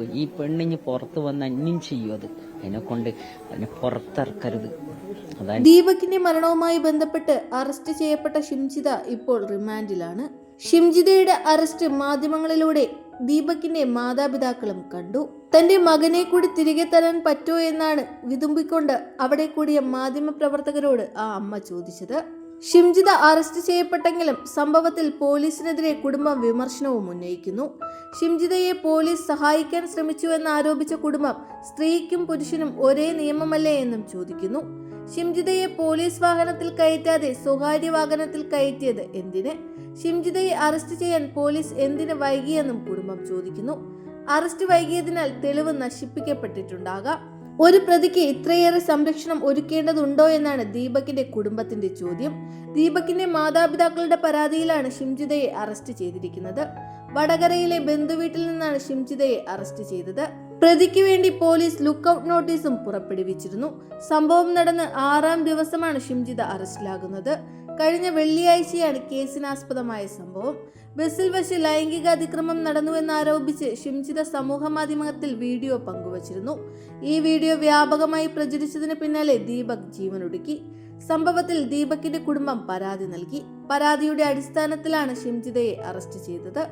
ഈ പെണ്ണിഞ്ഞ് പുറത്ത് വന്ന് അന്യം ചെയ്യും. അതിനെ കൊണ്ട് അതിനെ പുറത്തിറക്കരുത്. അതാണ്. ദീപകിന്റെ മരണവുമായി ബന്ധപ്പെട്ട് അറസ്റ്റ് ചെയ്യപ്പെട്ട ഷിംജിത ഇപ്പോൾ റിമാൻഡിലാണ്. ഷിംജിതയുടെ അറസ്റ്റ് മാധ്യമങ്ങളിലൂടെ ദീപകിന്റെ മാതാപിതാക്കളും കണ്ടു. തന്റെ മകനെ കൂടി തിരികെ തരാൻ പറ്റുമോ എന്നാണ് വിതുമ്പിക്കൊണ്ട് അവിടെ കൂടിയ മാധ്യമപ്രവർത്തകരോട് ആ അമ്മ ചോദിച്ചത്. ഷിംജിത അറസ്റ്റ് ചെയ്യപ്പെട്ടെങ്കിലും സംഭവത്തിൽ പോലീസിനെതിരെ കുടുംബം വിമർശനവും ഉന്നയിക്കുന്നു. ഷിംജിതയെ പോലീസ് സഹായിക്കാൻ ശ്രമിച്ചുവെന്ന് ആരോപിച്ച കുടുംബം സ്ത്രീക്കും പുരുഷനും ഒരേ നിയമമല്ലേ എന്നും ചോദിക്കുന്നു. ഷിംജിതയെ പോലീസ് വാഹനത്തിൽ കയറ്റാതെ സ്വകാര്യ വാഹനത്തിൽ കയറ്റിയത് എന്തിന്? ഷിംജിതയെ അറസ്റ്റ് ചെയ്യാൻ പോലീസ് എന്തിന് വൈകിയെന്നും കുടുംബം ചോദിക്കുന്നു. അറസ്റ്റ് വൈകിയതിനാൽ തെളിവ് നശിപ്പിക്കപ്പെട്ടിട്ടുണ്ടാകാം. ഒരു പ്രതിക്ക് ഇത്രയേറെ സംരക്ഷണം ഒരുക്കേണ്ടതുണ്ടോ എന്നാണ് ദീപകിന്റെ കുടുംബത്തിന്റെ ചോദ്യം. ദീപകിന്റെ മാതാപിതാക്കളുടെ പരാതിയിലാണ് ഷിംജിതയെ അറസ്റ്റ് ചെയ്തിരിക്കുന്നത്. വടകരയിലെ ബന്ധുവീട്ടിൽ നിന്നാണ് ഷിംജിതയെ അറസ്റ്റ് ചെയ്തത്. പ്രതിക്ക് വേണ്ടി പോലീസ് ലുക്കൌട്ട് നോട്ടീസും പുറപ്പെടുവിച്ചിരുന്നു. സംഭവം നടന്ന് 6-ാം ദിവസമാണ് ഷിംജിത അറസ്റ്റിലാകുന്നത്. കഴിഞ്ഞ വെള്ളിയാഴ്ചയാണ് കേസിനാസ്പദമായ സംഭവം. ബസ്സിൽ വച്ച് ലൈംഗിക അതിക്രമം നടന്നുവെന്നാരോപിച്ച് ഷിംജിത സമൂഹ മാധ്യമത്തിൽ വീഡിയോ പങ്കുവച്ചിരുന്നു. ഈ വീഡിയോ വ്യാപകമായി പ്രചരിച്ചതിന് പിന്നാലെ ദീപക് ജീവനൊടുക്കി. സംഭവത്തിൽ ദീപകിന്റെ കുടുംബം പരാതി നൽകി. പരാതിയുടെ അടിസ്ഥാനത്തിലാണ് ഷിംജിതയെ അറസ്റ്റ് ചെയ്തത്.